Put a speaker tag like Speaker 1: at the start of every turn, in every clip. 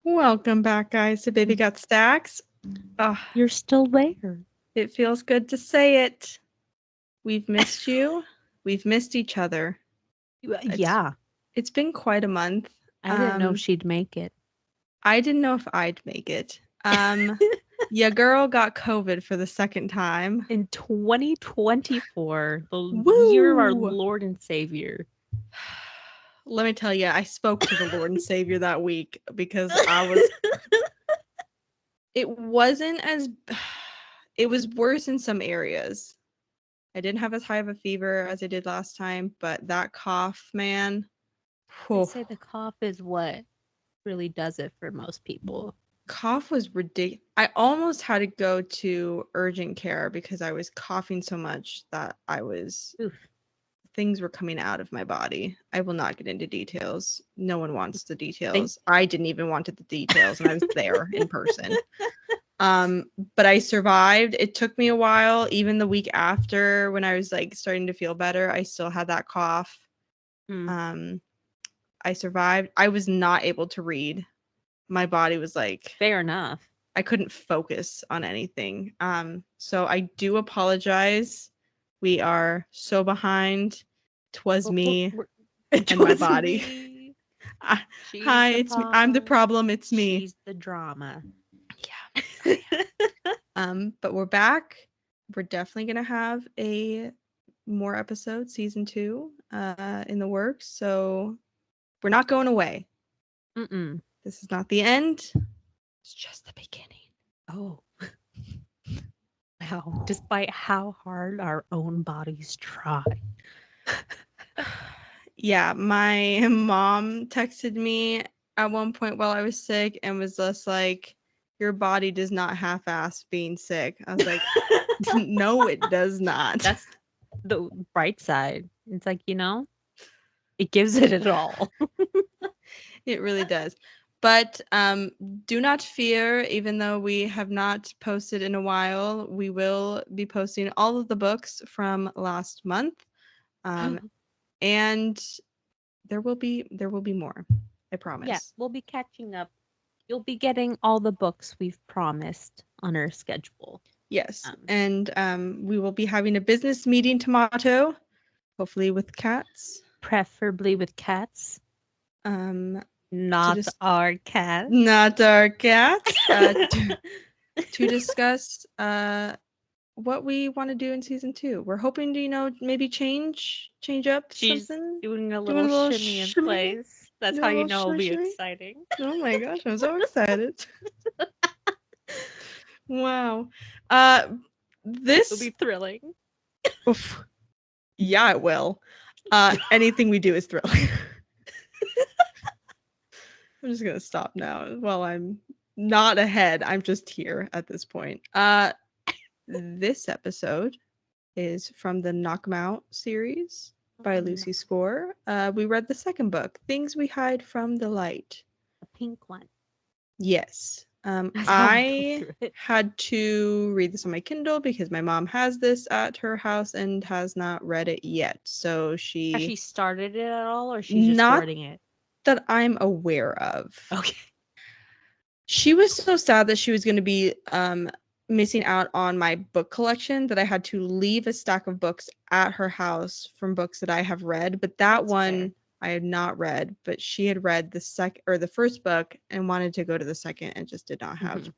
Speaker 1: Welcome back, guys, to Baby Got Stacks.
Speaker 2: You're still there.
Speaker 1: It feels good to say it. We've missed you. We've missed each other.
Speaker 2: Yeah.
Speaker 1: It's been quite a month.
Speaker 2: I didn't know if she'd make it.
Speaker 1: I didn't know if I'd make it. Yeah, girl got COVID for the second time.
Speaker 2: In 2024, the
Speaker 1: Woo!
Speaker 2: year of our Lord and Savior.
Speaker 1: Let me tell you, I spoke to the Lord and Savior that week because I was... It wasn't as... It was worse in some areas. I didn't have as high of a fever as I did last time, but that cough, man.
Speaker 2: They say the cough is what really does it for most people.
Speaker 1: Cough was ridiculous. I almost had to go to urgent care because I was coughing so much that things were coming out of my body. I will not get into details. No one wants the details. I didn't even want the details, and I was there in person. But I survived. It took me a while. Even the week after, when I was like starting to feel better, I still had that cough. I survived. I was not able to read. My body was like,
Speaker 2: fair enough.
Speaker 1: I couldn't focus on anything. So I do apologize. We are so behind. 'Twas me and my body. Hi, it's me. I'm the problem. It's me.
Speaker 2: She's the drama.
Speaker 1: Yeah. But we're back. We're definitely gonna have more episodes, season 2, in the works. So we're not going away. This is not the end. It's just the beginning.
Speaker 2: Oh. Wow. Despite how hard our own bodies try.
Speaker 1: Yeah, my mom texted me at one point while I was sick and was just like, your body does not half-ass being sick. I was like, no, it does not.
Speaker 2: That's the bright side. It's like, it gives it all.
Speaker 1: It really does. But do not fear, even though we have not posted in a while, we will be posting all of the books from last month. And there will be more. I promise.
Speaker 2: Yeah, we'll be catching up. You'll be getting all the books we've promised on our schedule.
Speaker 1: Yes. And we will be having a business meeting tomorrow, hopefully with cats.
Speaker 2: Preferably with cats. Not our cats.
Speaker 1: Not our cats. To discuss what we want to do in season 2. We're hoping to, maybe change up
Speaker 2: She's
Speaker 1: something.
Speaker 2: Doing a little shimmy in place. That's how you know it'll be exciting.
Speaker 1: Oh my gosh, I'm so excited. Wow. This
Speaker 2: will be thrilling.
Speaker 1: Oof. Yeah, it will. Anything we do is thrilling. I'm just gonna stop now while I'm not ahead. I'm just here at this point. This episode is from the Knockemout series by Lucy Score. We read the second book, Things We Hide from the Light.
Speaker 2: The pink one.
Speaker 1: Yes. I had to read this on my Kindle because my mom has this at her house and has not read it yet. So
Speaker 2: Has she started it at all, or she's just starting it?
Speaker 1: That I'm aware of.
Speaker 2: Okay.
Speaker 1: She was so sad that she was going to be missing out on my book collection that I had to leave a stack of books at her house from books that I have read. But that's one fair. I had not read, but she had read the first book and wanted to go to the second and just did not have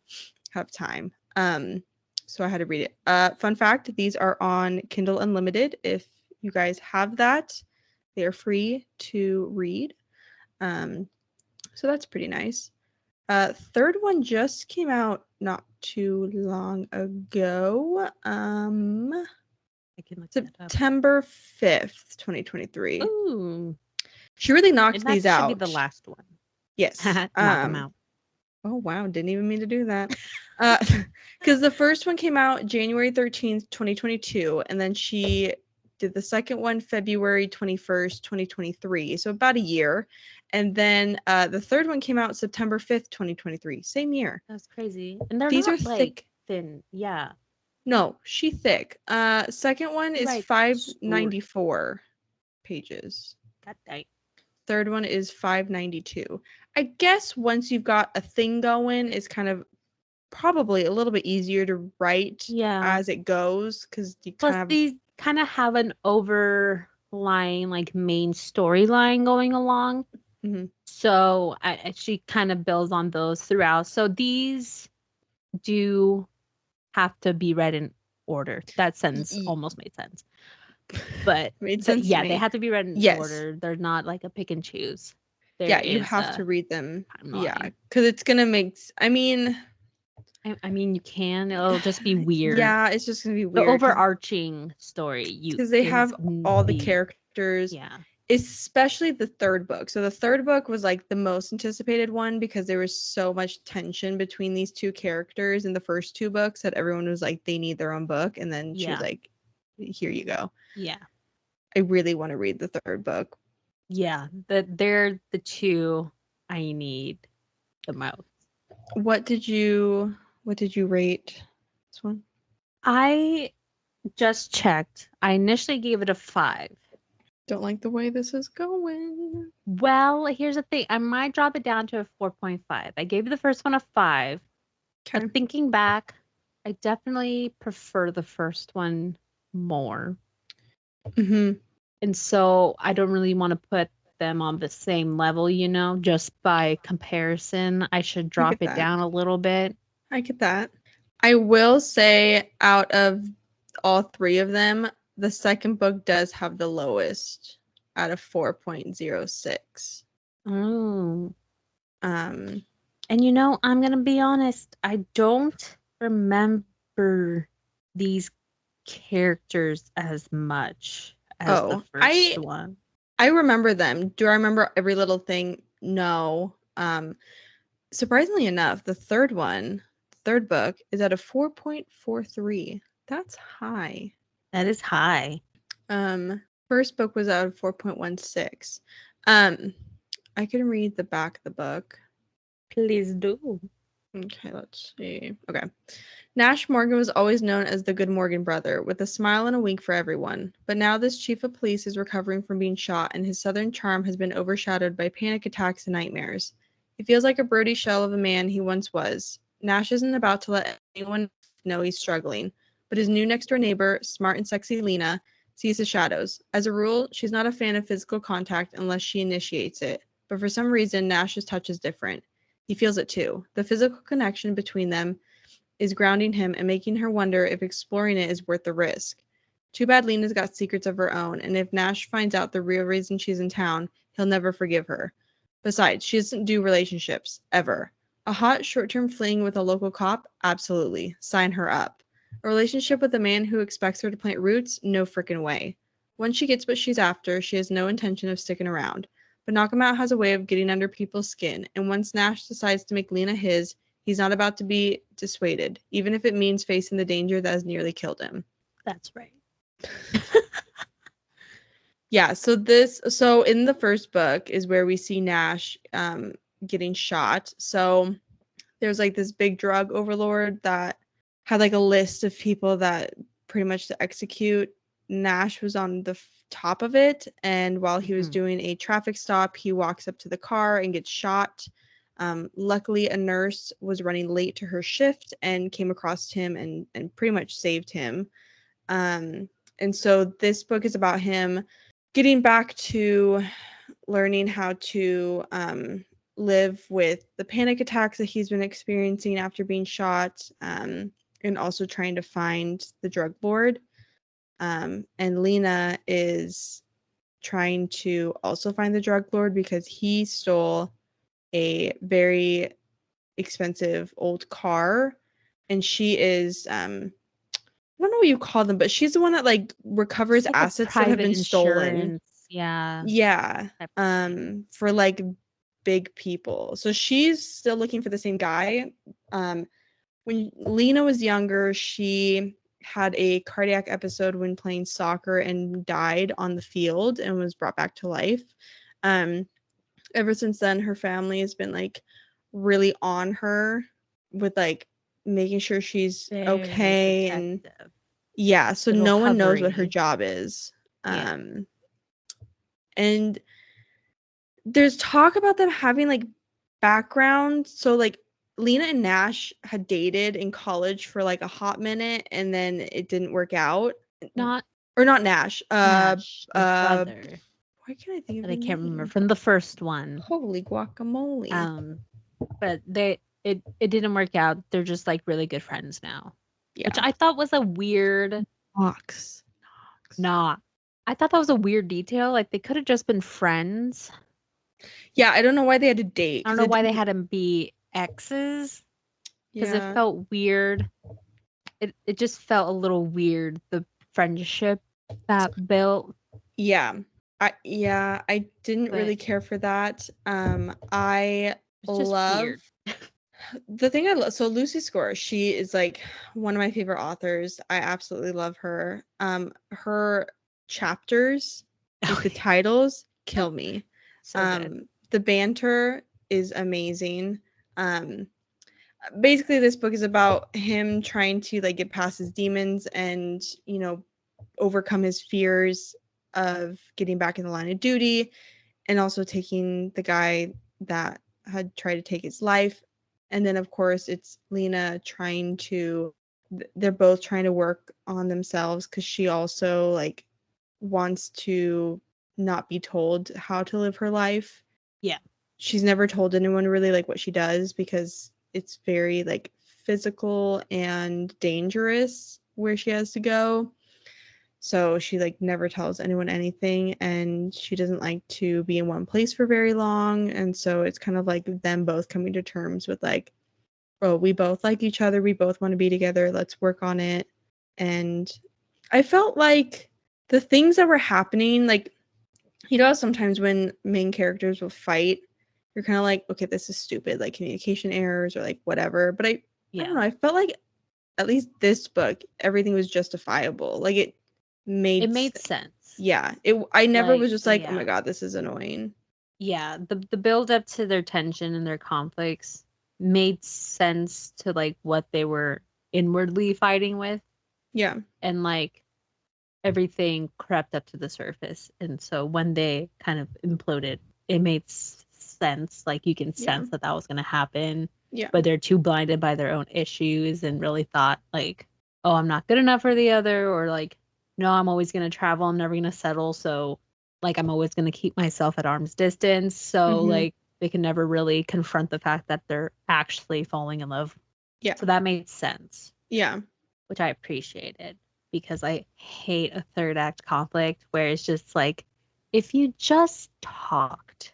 Speaker 1: time. So I had to read it. Fun fact, these are on Kindle Unlimited. If you guys have that, they are free to read. So that's pretty nice. Third one just came out not too long ago.
Speaker 2: I can look
Speaker 1: September 5th, 2023.
Speaker 2: Ooh.
Speaker 1: She really knocked these out.
Speaker 2: That should be the last one.
Speaker 1: Yes.
Speaker 2: Knock them out.
Speaker 1: Oh, wow. Didn't even mean to do that. Because the first one came out January 13th, 2022. And then she did the second one February 21st, 2023. So about a year. And then the third one came out September 5th, 2023. Same year.
Speaker 2: That's crazy. And these are thick. Thin. Yeah.
Speaker 1: No, she thick. Second one is 594 pages.
Speaker 2: That day.
Speaker 1: Third one is 592. I guess once you've got a thing going, it's kind of probably a little bit easier to write
Speaker 2: Yeah.
Speaker 1: as it goes because you
Speaker 2: Plus,
Speaker 1: kind of
Speaker 2: these kind of have an overlying, like, main storyline going along.
Speaker 1: mhm.
Speaker 2: So she kind of builds on those throughout. So these do have to be read in order. That sentence
Speaker 1: Y-
Speaker 2: almost made sense. But
Speaker 1: made sense to
Speaker 2: yeah, they
Speaker 1: me.
Speaker 2: have to be read in
Speaker 1: Yes.
Speaker 2: order. They're not like a pick and choose. There
Speaker 1: Yeah, you
Speaker 2: is
Speaker 1: have
Speaker 2: a
Speaker 1: to read them. Yeah,
Speaker 2: timeline.
Speaker 1: because it's gonna make. I mean,
Speaker 2: I mean, you can. It'll just be weird.
Speaker 1: yeah, it's just gonna be
Speaker 2: The
Speaker 1: weird
Speaker 2: overarching story you
Speaker 1: because they
Speaker 2: is
Speaker 1: have all the
Speaker 2: the
Speaker 1: characters,
Speaker 2: yeah.
Speaker 1: especially the third book. So the third book was like the most anticipated one because there was so much tension between these two characters in the first two books that everyone was like, they need their own book, and then she was
Speaker 2: Yeah.
Speaker 1: like, here you go.
Speaker 2: Yeah.
Speaker 1: I really want to read the third book.
Speaker 2: Yeah. They're the two I need the most.
Speaker 1: What did you rate this one?
Speaker 2: I just checked. I initially gave it a 5.
Speaker 1: Don't like the way this is going.
Speaker 2: Well, here's the thing. I might drop it down to a 4.5. I gave the first one a 5,
Speaker 1: Okay.
Speaker 2: but thinking back, I definitely prefer the first one more.
Speaker 1: Mm-hmm.
Speaker 2: And so I don't really want to put them on the same level, just by comparison. I should
Speaker 1: I
Speaker 2: drop
Speaker 1: get
Speaker 2: it
Speaker 1: that.
Speaker 2: down a little bit.
Speaker 1: I get that. I will say out of all three of them, the second book does have the lowest out of 4.06.
Speaker 2: Oh.
Speaker 1: Um,
Speaker 2: And I'm going to be honest, I don't remember these characters as much as the
Speaker 1: oh,
Speaker 2: first one.
Speaker 1: I remember them. Do I remember every little thing? No. Surprisingly enough, the third book is at a 4.43. That's high.
Speaker 2: That is high.
Speaker 1: First book was out of 4.16. Um, I can read the back of the book.
Speaker 2: Please do.
Speaker 1: Okay, let's see. Okay. Nash Morgan was always known as the good Morgan brother, with a smile and a wink for everyone. But now this chief of police is recovering from being shot, and his southern charm has been overshadowed by panic attacks and nightmares. He feels like a broody shell of a man he once was. Nash isn't about to let anyone know he's struggling, but his new next door neighbor, smart and sexy Lena, sees the shadows. As a rule, she's not a fan of physical contact unless she initiates it, but for some reason, Nash's touch is different. He feels it too. The physical connection between them is grounding him and making her wonder if exploring it is worth the risk. Too bad Lena's got secrets of her own, and if Nash finds out the real reason she's in town, he'll never forgive her. Besides, she doesn't do relationships, ever. A hot short-term fling with a local cop? Absolutely. Sign her up. A relationship with a man who expects her to plant roots? No frickin' way. Once she gets what she's after, she has no intention of sticking around. But Knockemout has a way of getting under people's skin, and once Nash decides to make Lena his, he's not about to be dissuaded, even if it means facing the danger that has nearly killed him.
Speaker 2: That's right.
Speaker 1: Yeah, so in the first book is where we see Nash getting shot. So there's like this big drug overlord that had like a list of people that pretty much to execute. Nash was on the top of it, and while he was
Speaker 2: Mhm.
Speaker 1: doing a traffic stop, he walks up to the car and gets shot. Luckily, a nurse was running late to her shift and came across him and pretty much saved him. And so this book is about him getting back to learning how to live with the panic attacks that he's been experiencing after being shot, and also trying to find the drug lord. And Lena is trying to also find the drug lord because he stole a very expensive old car, and she is I don't know what you call them, but she's the one that like recovers
Speaker 2: It's like a
Speaker 1: assets that have
Speaker 2: private
Speaker 1: been stolen.
Speaker 2: insurance, yeah,
Speaker 1: Yeah.
Speaker 2: type of thing.
Speaker 1: For like big people. So she's still looking for the same guy. When Lena was younger, she had a cardiac episode when playing soccer and died on the field and was brought back to life. Um, Ever since then, her family has been like really on her with like making sure she's
Speaker 2: Very
Speaker 1: okay, and
Speaker 2: protective.
Speaker 1: yeah, so
Speaker 2: The
Speaker 1: no one knows what her
Speaker 2: recovery.
Speaker 1: job is.
Speaker 2: Yeah.
Speaker 1: And there's talk about them having like background, so like Lena and Nash had dated in college for like a hot minute, and then it didn't work out.
Speaker 2: Not
Speaker 1: Or not Nash.
Speaker 2: Nash, the brother.
Speaker 1: Why can't I think of
Speaker 2: But I
Speaker 1: the
Speaker 2: can't remember
Speaker 1: name?
Speaker 2: from the first one.
Speaker 1: Holy guacamole.
Speaker 2: But it didn't work out. They're just like really good friends now.
Speaker 1: Yeah.
Speaker 2: Which I thought was a weird
Speaker 1: Knox.
Speaker 2: Nah. I thought that was a weird detail. Like they could have just been friends.
Speaker 1: Yeah, I don't know why they had to date.
Speaker 2: I don't know why they had them be exes. Because it felt weird. It just felt a little weird, the friendship that built.
Speaker 1: Yeah. I didn't really care for that. I love the thing I love. So Lucy Score, she is like one of my favorite authors. I absolutely love her. Her chapters, like the titles, kill me.
Speaker 2: So good.
Speaker 1: The banter is amazing. Basically this book is about him trying to like get past his demons and, you know, overcome his fears of getting back in the line of duty, and also taking the guy that had tried to take his life. And then of course it's Lena trying to, they're both trying to work on themselves because she also like wants to not be told how to live her life.
Speaker 2: Yeah.
Speaker 1: She's never told anyone really like what she does because it's very like physical and dangerous where she has to go. So she like never tells anyone anything, and she doesn't like to be in one place for very long. And so it's kind of like them both coming to terms with like, oh, we both like each other, we both want to be together, let's work on it. And I felt like the things that were happening, like, you know, sometimes when main characters will fight, you're kind of like, okay, this is stupid, like communication errors or like whatever. But I don't know, I felt like at least this book, everything was justifiable. Like it made
Speaker 2: sense.
Speaker 1: Yeah. I never was just like, oh my god, this is annoying.
Speaker 2: Yeah, the build up to their tension and their conflicts made sense to like what they were inwardly fighting with.
Speaker 1: Yeah.
Speaker 2: And like everything crept up to the surface. And so when they kind of imploded, it made sense. Like you can sense that was going to happen.
Speaker 1: Yeah.
Speaker 2: But they're too blinded by their own issues and really thought like, oh, I'm not good enough for the other, or like, no, I'm always going to travel. I'm never going to settle. So like, I'm always going to keep myself at arm's distance. So like, they can never really confront the fact that they're actually falling in love.
Speaker 1: Yeah.
Speaker 2: So that made sense.
Speaker 1: Yeah.
Speaker 2: Which I appreciated, because I hate a third act conflict where it's just like, if you just talked.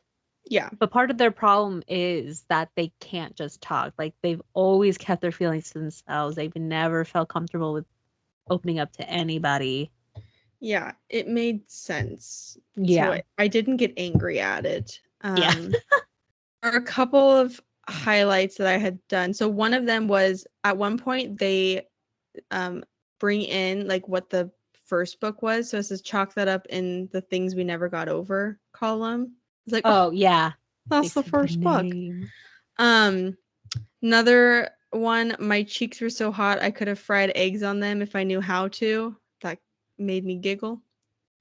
Speaker 1: Yeah.
Speaker 2: But part of their problem is that they can't just talk. Like they've always kept their feelings to themselves. They've never felt comfortable with opening up to anybody.
Speaker 1: Yeah, it made sense.
Speaker 2: Yeah.
Speaker 1: So I didn't get angry at it.
Speaker 2: Yeah.
Speaker 1: There are a couple of highlights that I had done. So one of them was at one point they bring in like what the first book was. So it says chalk that up in the things we never got over column. It's like,
Speaker 2: oh yeah,
Speaker 1: that's the first book. Another one, my cheeks were so hot I could have fried eggs on them if I knew how to. That made me giggle.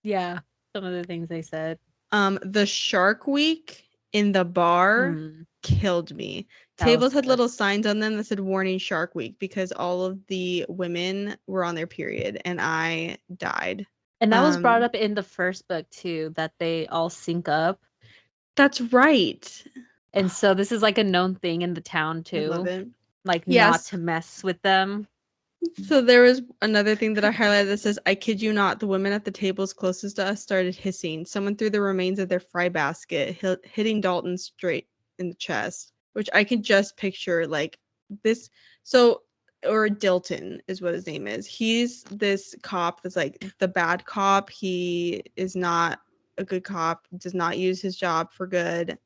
Speaker 2: Yeah, some of the things they said.
Speaker 1: The Shark Week in the bar killed me. Tables had little signs on them that said warning Shark Week because all of the women were on their period and I died.
Speaker 2: And that was brought up in the first book too, that they all sync up.
Speaker 1: That's right.
Speaker 2: And so this is like a known thing in the town too.
Speaker 1: I love it.
Speaker 2: Like not to mess with them.
Speaker 1: So there was another thing that I highlighted that says, I kid you not, the women at the tables closest to us started hissing. Someone threw the remains of their fry basket, hitting Dalton straight in the chest, which I can just picture like this. So, or Dilton is what his name is. He's this cop that's like the bad cop. He is not a good cop, does not use his job for good,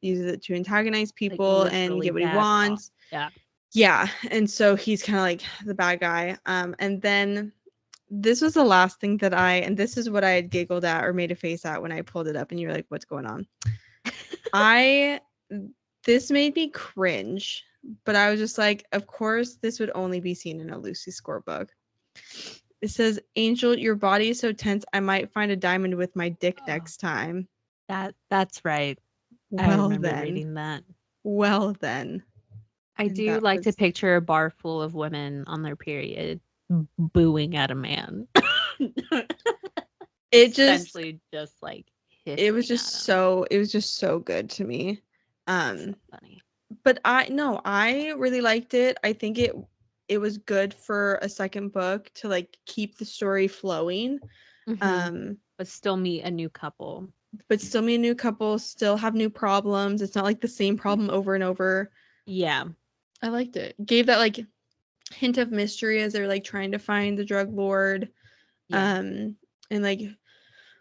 Speaker 1: uses it to antagonize people like and get what he wants.
Speaker 2: Cop. Yeah.
Speaker 1: Yeah, and so he's kind of like the bad guy. And then this was the last thing that and this is what I had giggled at or made a face at when I pulled it up and you were like, what's going on? This made me cringe, but I was just like, of course, this would only be seen in a Lucy Score book. It says, Angel, your body is so tense, I might find a diamond with my dick next time.
Speaker 2: That's right.
Speaker 1: Well, I remember reading
Speaker 2: that.
Speaker 1: Well then.
Speaker 2: I
Speaker 1: And
Speaker 2: do
Speaker 1: that
Speaker 2: like to
Speaker 1: was
Speaker 2: picture a bar full of women on their period booing at a man.
Speaker 1: it just
Speaker 2: Essentially just like
Speaker 1: it was
Speaker 2: hissing at
Speaker 1: just
Speaker 2: him.
Speaker 1: so it was just so good to me.
Speaker 2: So
Speaker 1: Um
Speaker 2: funny.
Speaker 1: but I really liked it. I think it was good for a second book to like keep the story flowing.
Speaker 2: Hmm.
Speaker 1: Um
Speaker 2: But still meet a new couple.
Speaker 1: but still meet a new couple, still have new problems. It's not like the same problem over and over.
Speaker 2: Yeah.
Speaker 1: I liked it. Gave that like hint of mystery as they're like trying to find the drug lord.
Speaker 2: Yeah.
Speaker 1: And like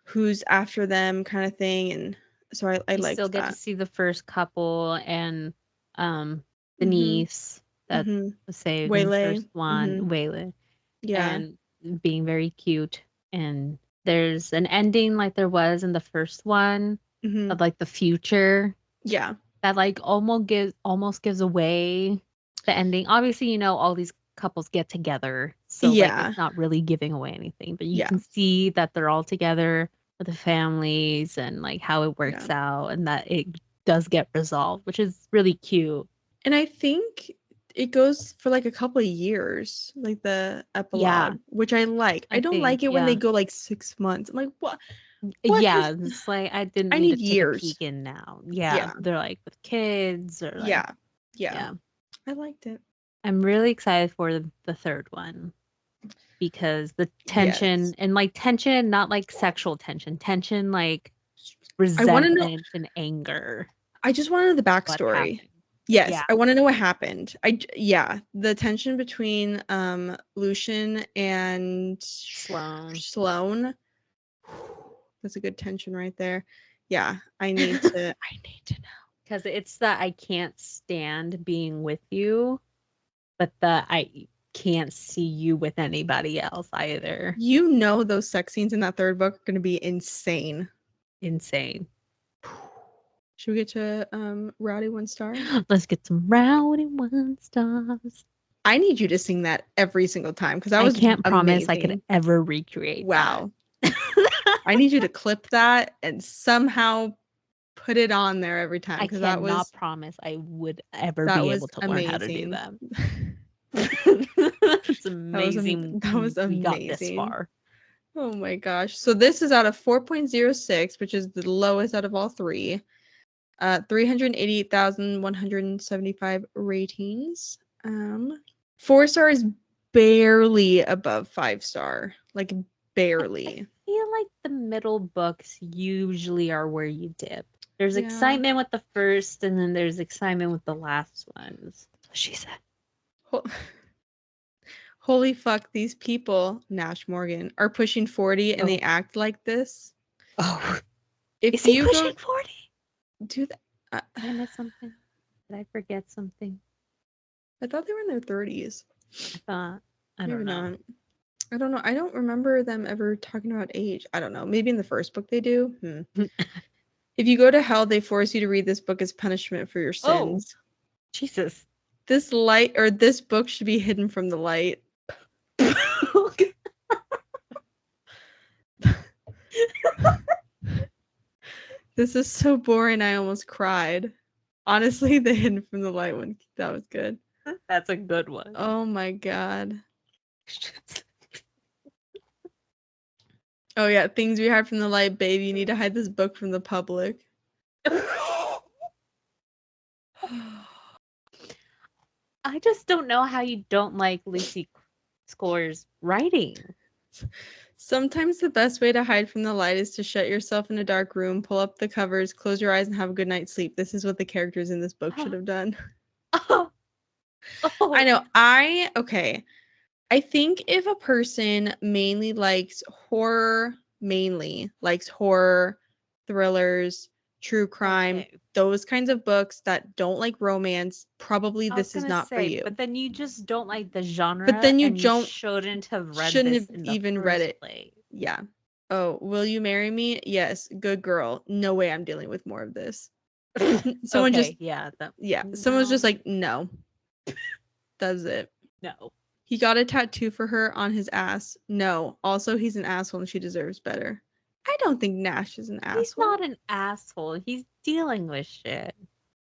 Speaker 1: who's after them kind of thing. And so I
Speaker 2: You still
Speaker 1: liked
Speaker 2: get to
Speaker 1: that.
Speaker 2: see the first couple and the
Speaker 1: Mhm.
Speaker 2: niece that
Speaker 1: Mhm.
Speaker 2: was saved in the
Speaker 1: Waylay.
Speaker 2: first one,
Speaker 1: Mhm.
Speaker 2: Waylon,
Speaker 1: Yeah.
Speaker 2: and being very cute. And there's an ending like there was in the first one of
Speaker 1: Mhm.
Speaker 2: like the future
Speaker 1: Yeah.
Speaker 2: that like almost gives away the ending. Obviously, all these couples get together, so like
Speaker 1: Yeah.
Speaker 2: it's not really giving away anything, but you
Speaker 1: Yeah.
Speaker 2: can see that they're all together with the families and like how it
Speaker 1: Yeah.
Speaker 2: works out and that it does get resolved, which is really cute.
Speaker 1: And I think it goes for like a couple of years, like the
Speaker 2: Yeah,
Speaker 1: epilogue, which I like. I
Speaker 2: I
Speaker 1: don't
Speaker 2: think,
Speaker 1: like it when they
Speaker 2: yeah.
Speaker 1: go like 6 months. I'm like, what? What has?
Speaker 2: Yeah, it's like I didn't
Speaker 1: I
Speaker 2: need
Speaker 1: need
Speaker 2: to take a
Speaker 1: years.
Speaker 2: peek in now. Yeah,
Speaker 1: Yeah.
Speaker 2: they're like with kids or like,
Speaker 1: Yeah. Yeah.
Speaker 2: yeah.
Speaker 1: I liked it.
Speaker 2: I'm really excited for the third one because the
Speaker 1: Yes.
Speaker 2: tension and like tension, not like sexual tension, tension like
Speaker 1: I want to know.
Speaker 2: resentment and anger.
Speaker 1: I just want to know the
Speaker 2: What
Speaker 1: backstory.
Speaker 2: happened?
Speaker 1: Yes,
Speaker 2: Yeah,
Speaker 1: I want to know what happened. Yeah, the tension between Lucian and
Speaker 2: Sloan.
Speaker 1: Sloane. That's a good tension right there. Yeah, I need to know.
Speaker 2: Because it's that I can't stand being with you, but that I can't see you with anybody else either.
Speaker 1: You know those sex scenes in that third book are going to be insane.
Speaker 2: Insane.
Speaker 1: Should we get to Rowdy One Star?
Speaker 2: Let's get some rowdy one stars.
Speaker 1: I need you to sing that every single time because that
Speaker 2: I
Speaker 1: was
Speaker 2: can't promise I could
Speaker 1: amazing.
Speaker 2: ever recreate that.
Speaker 1: Wow. I need you to clip that and somehow put it on there every time
Speaker 2: I
Speaker 1: because
Speaker 2: cannot promise I would ever
Speaker 1: that
Speaker 2: be
Speaker 1: was
Speaker 2: able to learn how to do
Speaker 1: amazing.
Speaker 2: that. It's
Speaker 1: That was
Speaker 2: amazing we got this
Speaker 1: amazing.
Speaker 2: far.
Speaker 1: Oh my gosh. So this is out of 4.06, which is the lowest out of all three. 388,175 ratings. 4 star is barely above 5 star. Like
Speaker 2: I
Speaker 1: barely.
Speaker 2: feel like the middle books usually are where you dip. There's
Speaker 1: Yeah.
Speaker 2: excitement with the first, and then there's excitement with the last ones. She said.
Speaker 1: Ho- Holy fuck, these people, Nash Morgan, are pushing 40 and they
Speaker 2: Oh,
Speaker 1: act like this.
Speaker 2: oh, is
Speaker 1: If
Speaker 2: he
Speaker 1: you go
Speaker 2: pushing 40?
Speaker 1: do that,
Speaker 2: Did I miss something? Did I forget something?
Speaker 1: I thought they were in their 30s.
Speaker 2: I thought. I
Speaker 1: Maybe
Speaker 2: don't know.
Speaker 1: not. I don't know. I don't remember them ever talking about age. I don't know. Maybe in the first book they do. If you go to hell, they force you to read this book as punishment for your
Speaker 2: Oh,
Speaker 1: sins.
Speaker 2: Jesus.
Speaker 1: This book should be hidden from the light. This is so boring. I almost cried. Honestly, the hidden from the light one, that was good.
Speaker 2: That's a good one.
Speaker 1: Oh my god. Oh yeah, things we hide from the light, babe. You need to hide this book from the public.
Speaker 2: I just don't know how you don't like Lucy Score's writing.
Speaker 1: Sometimes the best way to hide from the light is to shut yourself in a dark room, pull up the covers, close your eyes, and have a good night's sleep. This is what the characters in this book should have done.
Speaker 2: Oh,
Speaker 1: I
Speaker 2: oh.
Speaker 1: know. Okay. I think if a person mainly likes horror, thrillers, true crime,
Speaker 2: Okay.
Speaker 1: those kinds of books that don't like romance, probably
Speaker 2: I was
Speaker 1: this is
Speaker 2: gonna
Speaker 1: not for
Speaker 2: say,
Speaker 1: you.
Speaker 2: but then you just don't like the
Speaker 1: But
Speaker 2: genre
Speaker 1: then you
Speaker 2: and you
Speaker 1: don't
Speaker 2: shouldn't have read
Speaker 1: shouldn't
Speaker 2: this
Speaker 1: have
Speaker 2: in the
Speaker 1: even read
Speaker 2: first
Speaker 1: it.
Speaker 2: place.
Speaker 1: Yeah. Oh, will you marry me? Yes. Good girl. No way I'm dealing with more of this. Someone just
Speaker 2: Okay, yeah.
Speaker 1: someone's just
Speaker 2: No,
Speaker 1: like, no. That's it.
Speaker 2: no.
Speaker 1: He got a tattoo for her on his ass. No. Also, he's an asshole and she deserves better. I don't think Nash is an
Speaker 2: He's
Speaker 1: asshole.
Speaker 2: not an asshole. He's dealing with shit.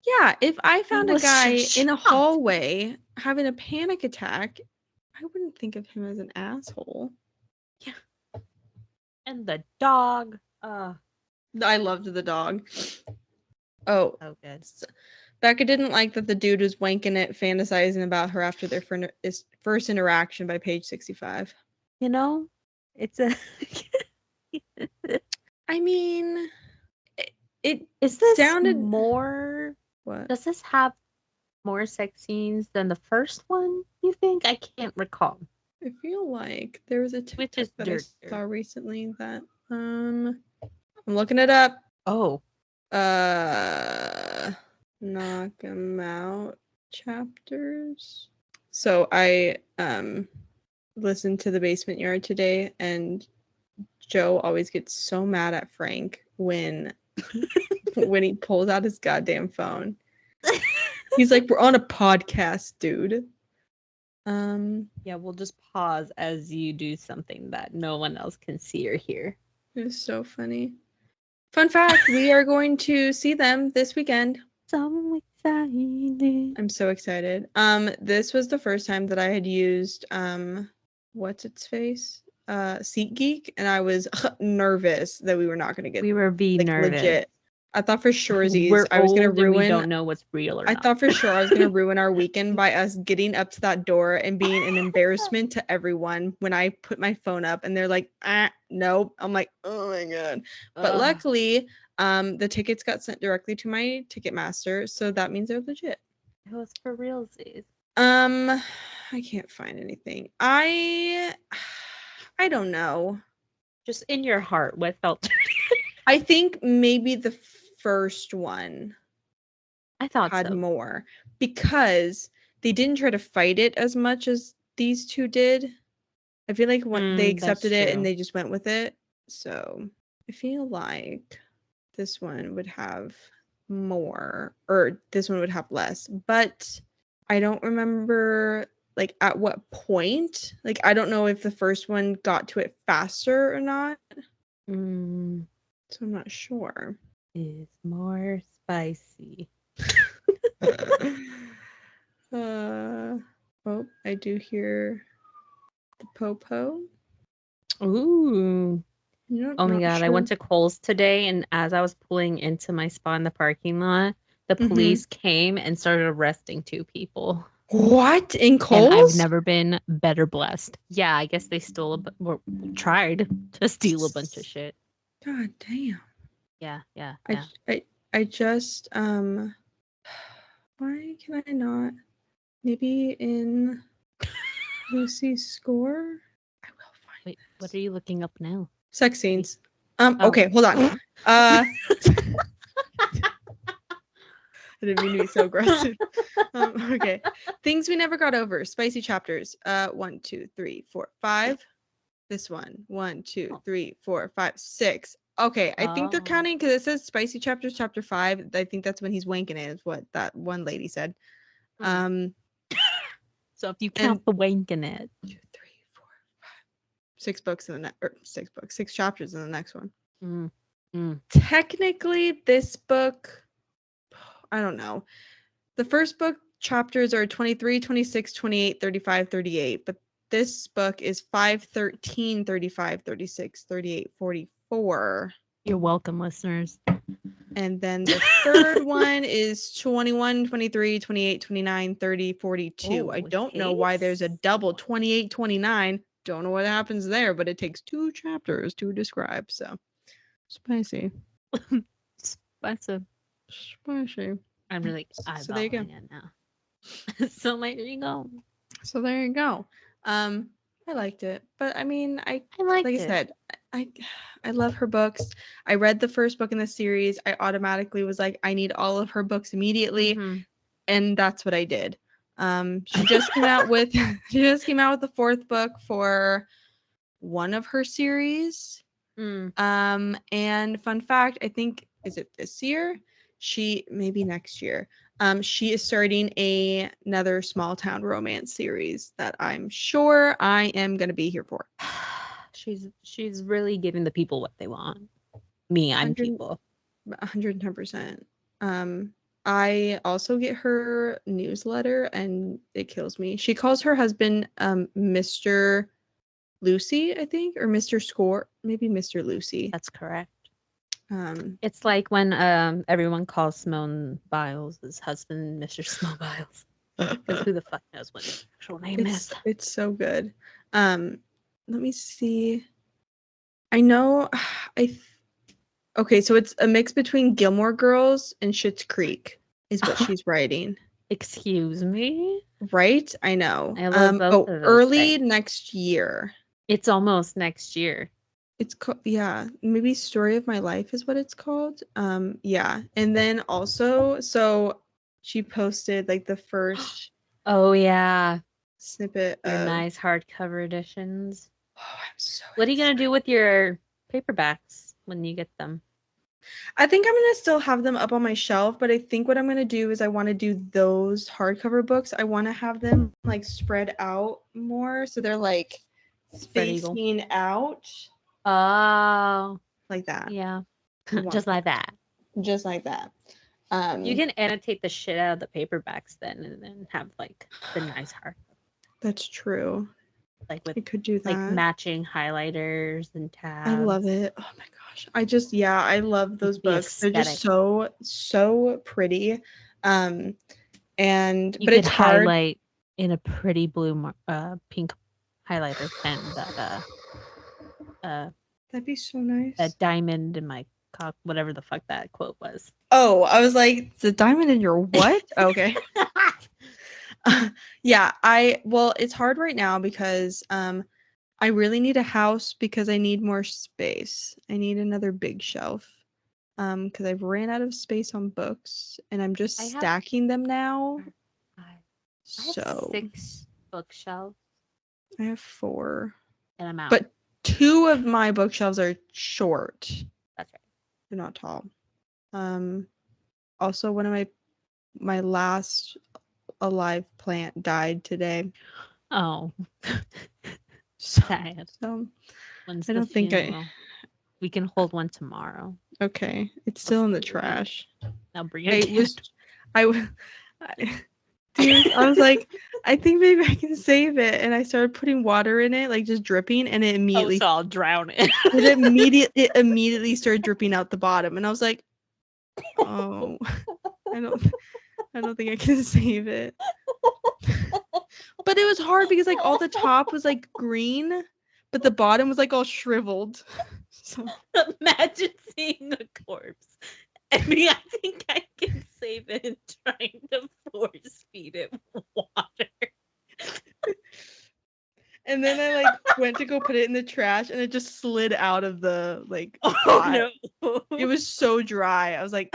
Speaker 1: Yeah, if I found a
Speaker 2: was
Speaker 1: guy
Speaker 2: so
Speaker 1: in a
Speaker 2: shocked.
Speaker 1: hallway having a panic attack, I wouldn't think of him as an asshole.
Speaker 2: Yeah. And the dog.
Speaker 1: I loved the dog. Oh,
Speaker 2: So good.
Speaker 1: Becca didn't like that the dude was wanking it, fantasizing about her after their first interaction by page 65.
Speaker 2: You know, it's a.
Speaker 1: I mean, it
Speaker 2: Is this
Speaker 1: sounded...
Speaker 2: more?
Speaker 1: What?
Speaker 2: Does this have more sex scenes than the first one? You think? I can't recall.
Speaker 1: I feel like there was a
Speaker 2: Which
Speaker 1: TikTok
Speaker 2: is
Speaker 1: that I
Speaker 2: dirtier?
Speaker 1: saw recently that I'm looking it up.
Speaker 2: Oh,
Speaker 1: Knockemout chapters. So I listened to the Basement Yard today, and Joe always gets so mad at Frank when he pulls out his goddamn phone. He's like, "We're on a podcast, dude."
Speaker 2: yeah. We'll just pause as you do something that no one else can see or hear.
Speaker 1: It's so funny. Fun fact, we are going to see them this weekend.
Speaker 2: So excited.
Speaker 1: I'm so excited. This was the first time that I had used what's its face? SeatGeek, and I was nervous that we were not gonna get
Speaker 2: We were being nervous.
Speaker 1: legit. I thought for sure
Speaker 2: We're
Speaker 1: I was gonna
Speaker 2: old and we
Speaker 1: ruin
Speaker 2: don't know what's real or
Speaker 1: I
Speaker 2: not.
Speaker 1: thought for sure I was gonna ruin our weekend by us getting up to that door and being an embarrassment to everyone when I put my phone up and they're like, nope. I'm like, oh my god. But luckily, the tickets got sent directly to my Ticketmaster, so that means they're legit.
Speaker 2: It was for realsies.
Speaker 1: I can't find anything. I don't know.
Speaker 2: Just in your heart, what felt
Speaker 1: I think maybe the first one
Speaker 2: I thought
Speaker 1: had
Speaker 2: so.
Speaker 1: more because they didn't try to fight it as much as these two did. I feel like when they accepted it and they just went with it. So I feel like this one would have more, or this one would have less. But I don't remember like at what point. Like I don't know if the first one got to it faster or not. So I'm not sure.
Speaker 2: Is more spicy.
Speaker 1: Oh, I do hear the po-po.
Speaker 2: Ooh. Oh my god,
Speaker 1: sure.
Speaker 2: I went to Kohl's today and as I was pulling into my spot in the parking lot, the police came and started arresting 2 people.
Speaker 1: What? In Kohl's?
Speaker 2: And I've never been better blessed. Yeah, I guess they tried to steal a bunch of shit.
Speaker 1: God damn.
Speaker 2: Yeah.
Speaker 1: I just why can I not? Maybe in Lucy's score? I will find
Speaker 2: Wait, what are you looking up now?
Speaker 1: sex scenes. Okay, hold on. I didn't mean to be so aggressive. Okay. Things we never got over. Spicy chapters. 1, 2, 3, 4, 5. This one. 1, 2, 3, 4, 5, 6. Okay, I think they're counting because it says spicy chapters, chapter 5. I think that's when he's wanking it, is what that one lady said.
Speaker 2: So if you count the wanking it.
Speaker 1: 2, 3, 4, 5. 6 books in the next, or 6 books, 6 chapters in the next one. Technically, this book, I don't know. The first book chapters are 23, 26, 28, 35, 38, but this book is 5, 13, 35, 36, 38, 44.
Speaker 2: You're welcome, listeners.
Speaker 1: And then the third one is 21, 23, 28, 29, 30, 42. I don't know why there's a double 28, 29. Don't know what happens there, but it takes 2 chapters to describe. So spicy.
Speaker 2: Spicy. I'm really
Speaker 1: so there you go.
Speaker 2: It now. So there you go.
Speaker 1: So there you go. I liked it, but I mean, I said, I love her books. I read the first book in the series. I automatically was like, I need all of her books immediately, and that's what I did. She just came out with the 4th book for one of her series. And fun fact, I think, is it this year? Maybe next year. She is starting another small town romance series that I'm sure I am going to be here for.
Speaker 2: She's really giving the people what they want. I'm people.
Speaker 1: 110%. I also get her newsletter and it kills me. She calls her husband Mr. Lucy, I think, or Mr. Score, maybe Mr. Lucy.
Speaker 2: That's correct.
Speaker 1: Um
Speaker 2: It's like when everyone calls Simone Biles his husband Mr. Simone Biles. Because who the fuck knows what his actual name is?
Speaker 1: It's so good. Let me see. I know okay, so it's a mix between Gilmore Girls and Schitt's Creek is what she's writing.
Speaker 2: Excuse me?
Speaker 1: Right? I know.
Speaker 2: I love both of those
Speaker 1: early
Speaker 2: things.
Speaker 1: next year.
Speaker 2: It's almost next year.
Speaker 1: It's called, yeah, maybe Story of My Life is what it's called. Yeah. And then also, so she posted like the first
Speaker 2: Oh yeah,
Speaker 1: snippet
Speaker 2: your
Speaker 1: of
Speaker 2: nice hardcover editions.
Speaker 1: Oh, I'm so
Speaker 2: What are you gonna
Speaker 1: excited.
Speaker 2: do with your paperbacks when you get them?
Speaker 1: I think I'm gonna still have them up on my shelf, but I think what I'm gonna do is I want to do those hardcover books. I want to have them like spread out more, so they're like
Speaker 2: Spread eagle.
Speaker 1: facing out
Speaker 2: Oh,
Speaker 1: like that.
Speaker 2: yeah.
Speaker 1: I want
Speaker 2: Just like that.
Speaker 1: just like that.
Speaker 2: You can annotate the shit out of the paperbacks then and then have like the nice hard
Speaker 1: That's true.
Speaker 2: like with
Speaker 1: I could do
Speaker 2: like
Speaker 1: that.
Speaker 2: matching highlighters and
Speaker 1: I love
Speaker 2: tabs.
Speaker 1: it. Oh my gosh. I love those
Speaker 2: The
Speaker 1: books. They're just
Speaker 2: aesthetic.
Speaker 1: so pretty. Um and
Speaker 2: You
Speaker 1: but
Speaker 2: could
Speaker 1: it's hard.
Speaker 2: highlight in a pretty blue pink highlighter pen uh
Speaker 1: That'd be so nice.
Speaker 2: that diamond in my cock, whatever the fuck that quote was.
Speaker 1: Oh, I was like, the diamond in your what? Okay. Yeah, well, it's hard right now because I really need a house because I need more space. I need another big shelf. Because I've ran out of space on books and I'm just
Speaker 2: I have
Speaker 1: stacking them now.
Speaker 2: I have
Speaker 1: So
Speaker 2: 6 bookshelves
Speaker 1: I have 4.
Speaker 2: and I'm out.
Speaker 1: But 2 of my bookshelves are short.
Speaker 2: That's right.
Speaker 1: They're not tall. Also one of my last alive plant died today.
Speaker 2: Oh,
Speaker 1: So,
Speaker 2: sad.
Speaker 1: so
Speaker 2: When's
Speaker 1: I
Speaker 2: the
Speaker 1: don't think
Speaker 2: funeral? We can hold one tomorrow.
Speaker 1: okay. It's still in the trash.
Speaker 2: I'll bring
Speaker 1: I
Speaker 2: it
Speaker 1: was I, dude, I was like, I think maybe I can save it, and I started putting water in it, like just dripping, and it
Speaker 2: Oh,
Speaker 1: immediately
Speaker 2: so I'll drown it.
Speaker 1: it immediately started dripping out the bottom, and I was like, oh, I don't I don't think I can save it. But it was hard because like all the top was like green, but the bottom was like all shriveled. So
Speaker 2: Imagine seeing a corpse. I mean, I think I can save it and trying to force feed it water.
Speaker 1: and then I like went to go put it in the trash and it just slid out of the like
Speaker 2: Oh
Speaker 1: pot.
Speaker 2: no.
Speaker 1: It was so dry. I was like,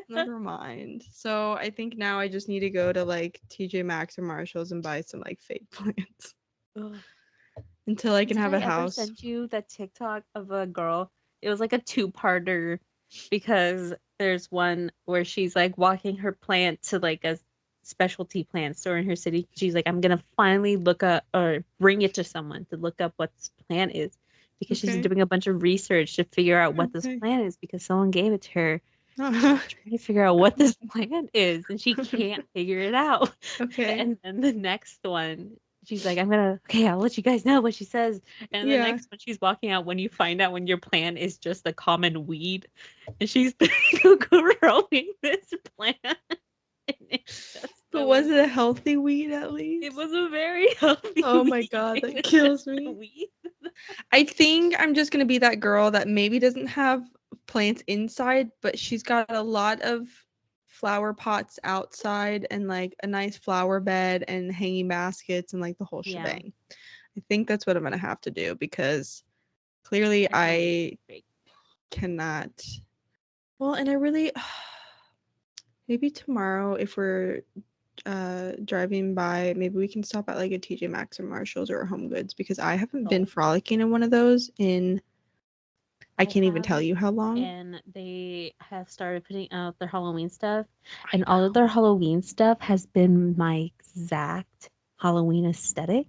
Speaker 1: never mind. So I think now I just need to go to like TJ Maxx or Marshalls and buy some like fake plants until I can
Speaker 2: Did
Speaker 1: have
Speaker 2: I
Speaker 1: a
Speaker 2: ever
Speaker 1: house.
Speaker 2: send you that TikTok of a girl? It was like a 2-parter because there's one where she's like walking her plant to like a specialty plant store in her city. She's like, I'm gonna finally look up or bring it to someone to look up what this plant is because she's
Speaker 1: Okay.
Speaker 2: doing a bunch of research to figure out what this
Speaker 1: Okay.
Speaker 2: plant is because someone gave it to her. Trying to figure out what this plant is and she can't figure it out.
Speaker 1: Okay.
Speaker 2: And then the next one, she's like, okay, I'll let you guys know what she says. And the
Speaker 1: Yeah.
Speaker 2: next one, she's walking out when you find out when your plant is just a common weed. And she's growing this plant. And it's just
Speaker 1: But
Speaker 2: so
Speaker 1: was it a healthy weed at least?
Speaker 2: it was a very healthy
Speaker 1: Oh my
Speaker 2: weed.
Speaker 1: god,
Speaker 2: It
Speaker 1: that
Speaker 2: was
Speaker 1: kills
Speaker 2: just a
Speaker 1: me.
Speaker 2: weed.
Speaker 1: I think I'm just gonna be that girl that maybe doesn't have plants inside, but she's got a lot of flower pots outside and like a nice flower bed and hanging baskets and like the whole
Speaker 2: Yeah,
Speaker 1: shebang. I think that's what I'm gonna have to do because clearly
Speaker 2: I don't
Speaker 1: I
Speaker 2: think
Speaker 1: cannot. Well, and I really maybe tomorrow if we're driving by, maybe we can stop at like a TJ Maxx or Marshalls or a Home Goods because I haven't been frolicking in one of those in I can't even tell you how long.
Speaker 2: and they have started putting out their Halloween stuff,
Speaker 1: I
Speaker 2: and all of their Halloween stuff has been my exact Halloween aesthetic,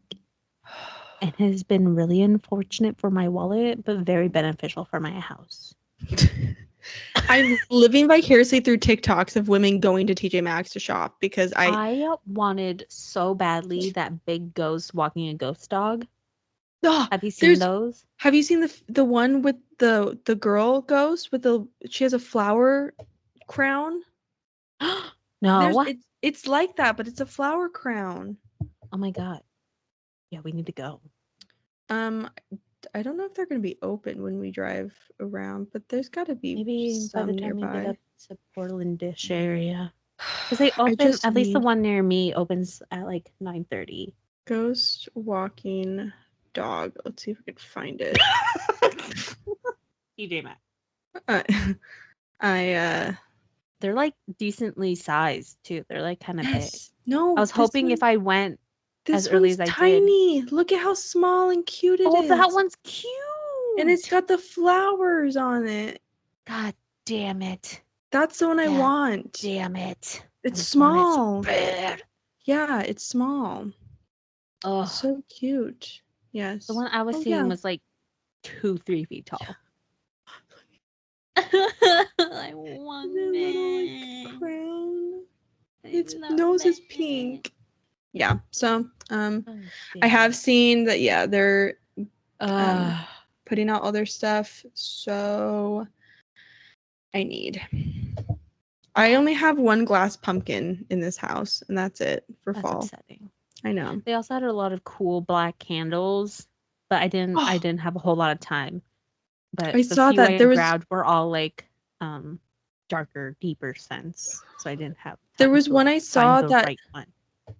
Speaker 2: and has been really unfortunate for my wallet, but very beneficial for my house.
Speaker 1: I'm living vicariously through TikToks of women going to TJ Maxx to shop because
Speaker 2: I wanted so badly that big ghost walking a ghost dog.
Speaker 1: oh,
Speaker 2: Have you seen
Speaker 1: there's
Speaker 2: those?
Speaker 1: have you seen the one with the girl ghost with she has a flower crown? There's
Speaker 2: No.
Speaker 1: it's like that, but it's a flower crown.
Speaker 2: Oh my god. Yeah, we need to go.
Speaker 1: Um I don't know if they're going to be open when we drive around, but there's got to be
Speaker 2: Maybe by the
Speaker 1: some
Speaker 2: time we get
Speaker 1: nearby.
Speaker 2: up to Portlandish area. Because they
Speaker 1: I
Speaker 2: open,
Speaker 1: just
Speaker 2: at least the
Speaker 1: need
Speaker 2: one near me opens at like 9:30.
Speaker 1: ghost walking dog. Let's see if we can find it.
Speaker 2: TJ Maxx.
Speaker 1: Uh, I
Speaker 2: They're like decently sized too. They're like kind of big.
Speaker 1: yes.
Speaker 2: I
Speaker 1: No,
Speaker 2: was hoping if I went as
Speaker 1: this
Speaker 2: early
Speaker 1: one's
Speaker 2: as I did.
Speaker 1: tiny. Look at how small and cute it
Speaker 2: Oh, that
Speaker 1: is.
Speaker 2: one's
Speaker 1: And it's
Speaker 2: cute.
Speaker 1: got the flowers on it.
Speaker 2: God damn it.
Speaker 1: That's the one I
Speaker 2: God
Speaker 1: want.
Speaker 2: damn it.
Speaker 1: It's
Speaker 2: I want it so
Speaker 1: small.
Speaker 2: bad.
Speaker 1: Yeah, it's small.
Speaker 2: Oh,
Speaker 1: So cute. Yes.
Speaker 2: the one I was
Speaker 1: Oh
Speaker 2: seeing
Speaker 1: yeah.
Speaker 2: was like 3 feet tall. I want
Speaker 1: The little
Speaker 2: it.
Speaker 1: crown.
Speaker 2: I
Speaker 1: Its
Speaker 2: love
Speaker 1: nose is
Speaker 2: it.
Speaker 1: pink. Yeah. So
Speaker 2: Oh,
Speaker 1: I
Speaker 2: damn
Speaker 1: have
Speaker 2: it.
Speaker 1: seen that they're um
Speaker 2: Uh,
Speaker 1: putting out all their stuff. So I need. I only have one glass pumpkin in this house, and that's it for
Speaker 2: that's
Speaker 1: fall.
Speaker 2: upsetting.
Speaker 1: I know.
Speaker 2: They also had a lot of cool black candles, but I
Speaker 1: Oh,
Speaker 2: didn't have a whole lot of time. But
Speaker 1: I
Speaker 2: the
Speaker 1: saw
Speaker 2: few
Speaker 1: that
Speaker 2: I
Speaker 1: there was
Speaker 2: grabbed were all like darker, deeper scents. So I didn't have
Speaker 1: there
Speaker 2: time
Speaker 1: was
Speaker 2: to
Speaker 1: one
Speaker 2: like
Speaker 1: I
Speaker 2: find
Speaker 1: saw
Speaker 2: the
Speaker 1: that
Speaker 2: right one.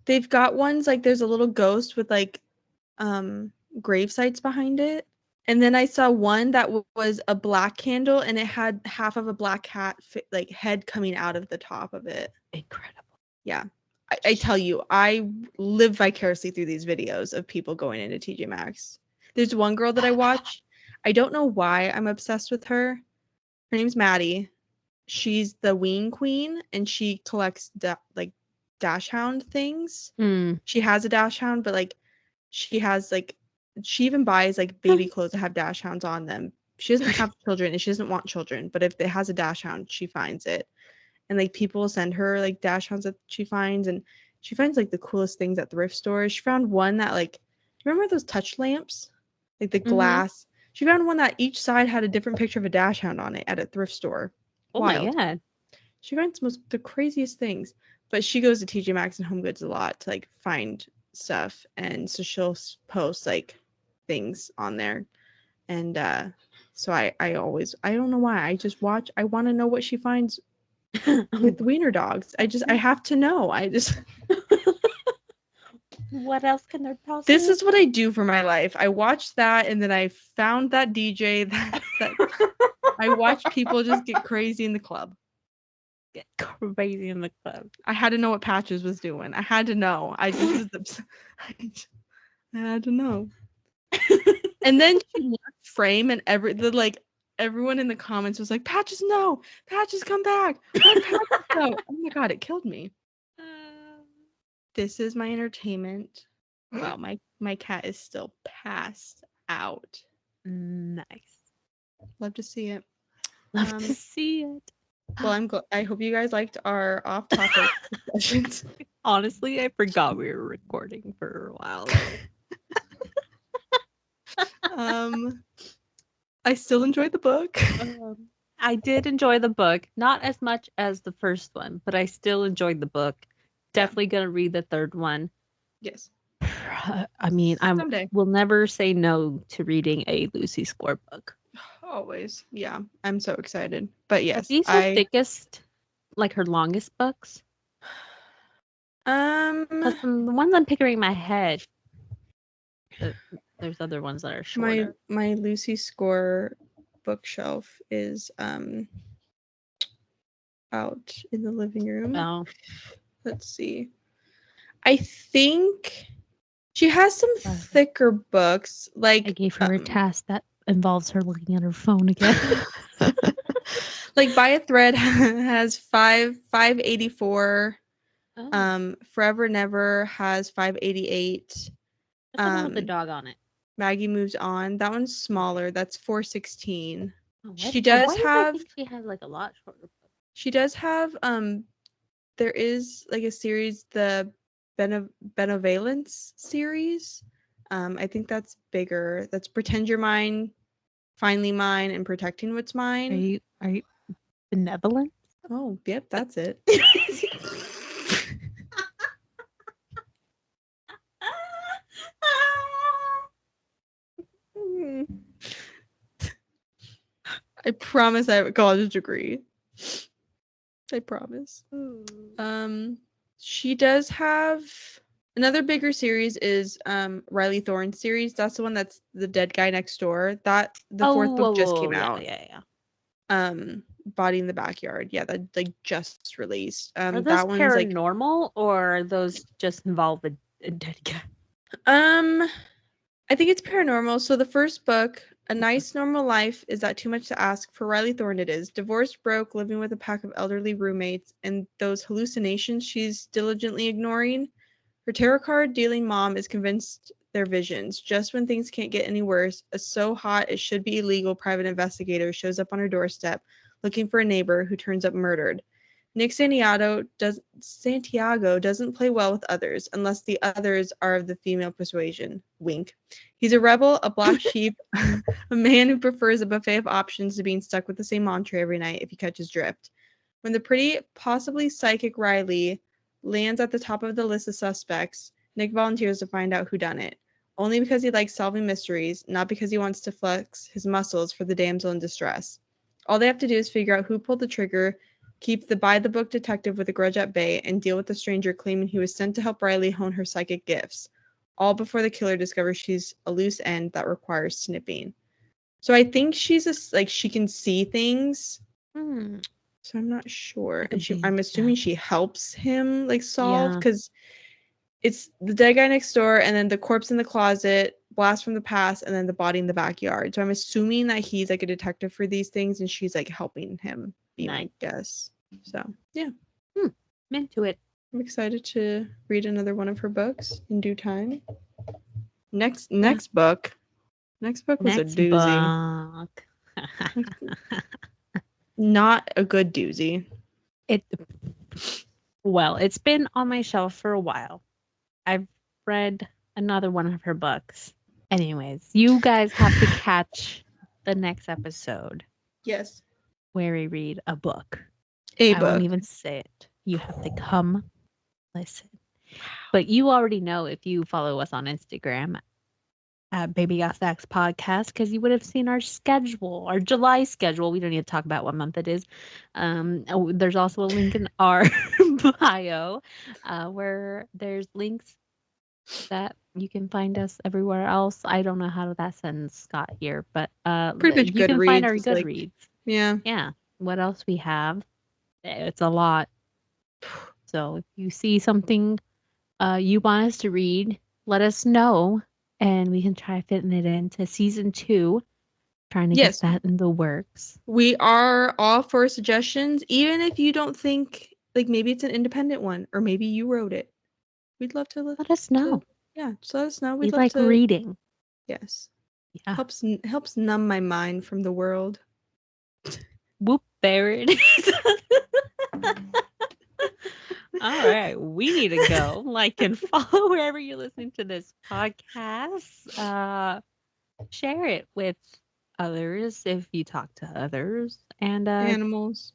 Speaker 1: they've got ones like there's a little ghost with like grave sites behind it. And then I saw one that was a black candle and it had half of a black cat like head coming out of the top of it.
Speaker 2: Incredible.
Speaker 1: Yeah. I tell you, I live vicariously through these videos of people going into TJ Maxx. There's one girl that I watch. I don't know why I'm obsessed with her. Her name's Maddie. She's the ween queen and she collects like dash hound things.
Speaker 2: Mm.
Speaker 1: She has a dash hound, but like she has like she even buys like baby clothes that have dash hounds on them. She doesn't have children and she doesn't want children, but if it has a dash hound, she finds it. And like people send her like dash hounds that she finds, and she finds like the coolest things at thrift stores. She found one that like remember those touch lamps? Like the
Speaker 2: Mm-hmm.
Speaker 1: glass. She found one that each side had a different picture of a dash hound on it at a thrift store.
Speaker 2: Oh my
Speaker 1: Wild.
Speaker 2: god.
Speaker 1: She finds the craziest things. But she goes to TJ Maxx and Home Goods a lot to like find stuff, and so she'll post like things on there. And so I always I don't know why I just watch. I want to know what she finds with wiener dogs. I have to know. I just
Speaker 2: What else can there possibly
Speaker 1: this is what I do for my life. I watched that and then I found that DJ that I watch people just get crazy in the club.
Speaker 2: get crazy in the club?
Speaker 1: I had to know what Patches was doing. I had to know. I just I had to know. And then she left frame and everyone in the comments was like, Patches, no, Patches, come back. Let Patches go. Oh my god, it killed me. This is my entertainment. Wow, my cat is still passed out.
Speaker 2: Nice.
Speaker 1: Love to see it.
Speaker 2: Love to see it.
Speaker 1: Well, I hope you guys liked our off-topic discussions.
Speaker 2: Honestly, I forgot we were recording for a while.
Speaker 1: I still enjoyed the book.
Speaker 2: I did enjoy the book, not as much as the first one, but I still enjoyed the book. Definitely gonna read the third one.
Speaker 1: Yes.
Speaker 2: I mean, I
Speaker 1: Someday.
Speaker 2: will never say no to reading a Lucy Score book.
Speaker 1: Always. Yeah. I'm so excited. But
Speaker 2: Are
Speaker 1: yes,
Speaker 2: these her thickest, like her longest books? Because from the ones I'm picturing in my head, there's other ones that are shorter.
Speaker 1: my Lucy Score bookshelf is out in the living room.
Speaker 2: Oh,
Speaker 1: Let's see. I think she has some thicker books. Like
Speaker 2: I gave her a task that involves her looking at her phone again.
Speaker 1: like By a Thread has 584. Forever Never has 588.
Speaker 2: What's the one with the dog on it?
Speaker 1: Maggie Moves On. That one's smaller. That's 416. She does
Speaker 2: Why did I
Speaker 1: have
Speaker 2: think she had like a lot shorter books?
Speaker 1: she does have there is like a series, the Benevolence series. I think that's bigger. That's Pretend You're Mine, Finally Mine, and Protecting What's Mine.
Speaker 2: Are you benevolent?
Speaker 1: Oh, yep, that's it. I promise I have a college degree. I promise. She does have another bigger series is Riley Thorne's series. That's the one that's the dead guy next door. That the fourth book just came out.
Speaker 2: Yeah.
Speaker 1: Body in the Backyard. Yeah, that like just released.
Speaker 2: Are those
Speaker 1: That one's like
Speaker 2: paranormal or are those just involve a dead guy?
Speaker 1: I think it's paranormal. So the first book, A Nice Normal Life, Is That Too Much to Ask? For Riley Thorne it is. Divorced, broke, living with a pack of elderly roommates, and those hallucinations she's diligently ignoring. Her tarot card dealing mom is convinced they're visions. Just when things can't get any worse, a so hot it should be illegal private investigator shows up on her doorstep looking for a neighbor who turns up murdered. Nick Santiago doesn't play well with others unless the others are of the female persuasion. Wink. He's a rebel, a black sheep, a man who prefers a buffet of options to being stuck with the same mantra every night if he catches drift. When the pretty, possibly psychic Riley lands at the top of the list of suspects, Nick volunteers to find out who done it. Only because he likes solving mysteries, not because he wants to flex his muscles for the damsel in distress. All they have to do is figure out who pulled the trigger, keep the by-the-book detective with a grudge at bay, and deal with the stranger claiming he was sent to help Riley hone her psychic gifts, all before the killer discovers she's a loose end that requires snipping. So I think she can see things. So I'm not sure. And I'm assuming she helps him like solve, because it's the dead guy next door and then the corpse in the closet, blast from the past, and then the body in the backyard. So I'm assuming that he's like a detective for these things and she's like helping him be my guess. So yeah.
Speaker 2: I'm into it.
Speaker 1: I'm excited to read another one of her books in due time. Next book. Next book was a doozy. Not a good doozy.
Speaker 2: It's been on my shelf for a while. I've read another one of her books. Anyways, you guys have to catch the next episode.
Speaker 1: Yes.
Speaker 2: Where we read a book.
Speaker 1: I
Speaker 2: won't even say it. You have to come listen. But you already know if you follow us on Instagram at Baby Got Stacks Podcast, because you would have seen our schedule, our July schedule. We don't need to talk about what month it is. There's also a link in our bio where there's links that you can find us everywhere else. I don't know how that sends Scott here, but
Speaker 1: pretty much
Speaker 2: you can find our
Speaker 1: Goodreads.
Speaker 2: Goodreads.
Speaker 1: Yeah.
Speaker 2: What else we have? It's a lot. So if you see something you want us to read, let us know, and we can try fitting it into season 2. Trying to get that in the works.
Speaker 1: We are all for suggestions, even if you don't think, like, maybe it's an independent one, or maybe you wrote it. We'd love to
Speaker 2: let us know.
Speaker 1: Just let us know.
Speaker 2: We like reading.
Speaker 1: Yes.
Speaker 2: Yeah.
Speaker 1: Helps numb my mind from the world.
Speaker 2: Whoop, there it is. All right, we need to go. Like and follow wherever you're listening to this podcast. Share it with others if you talk to others, and
Speaker 1: animals.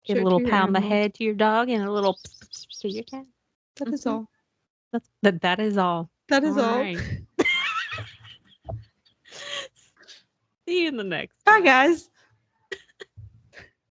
Speaker 2: Give a little pat on the head to your dog and a little to your cat.
Speaker 1: That is all.
Speaker 2: That is all.
Speaker 1: That is all.
Speaker 2: Right. See you in the next.
Speaker 1: Bye, guys.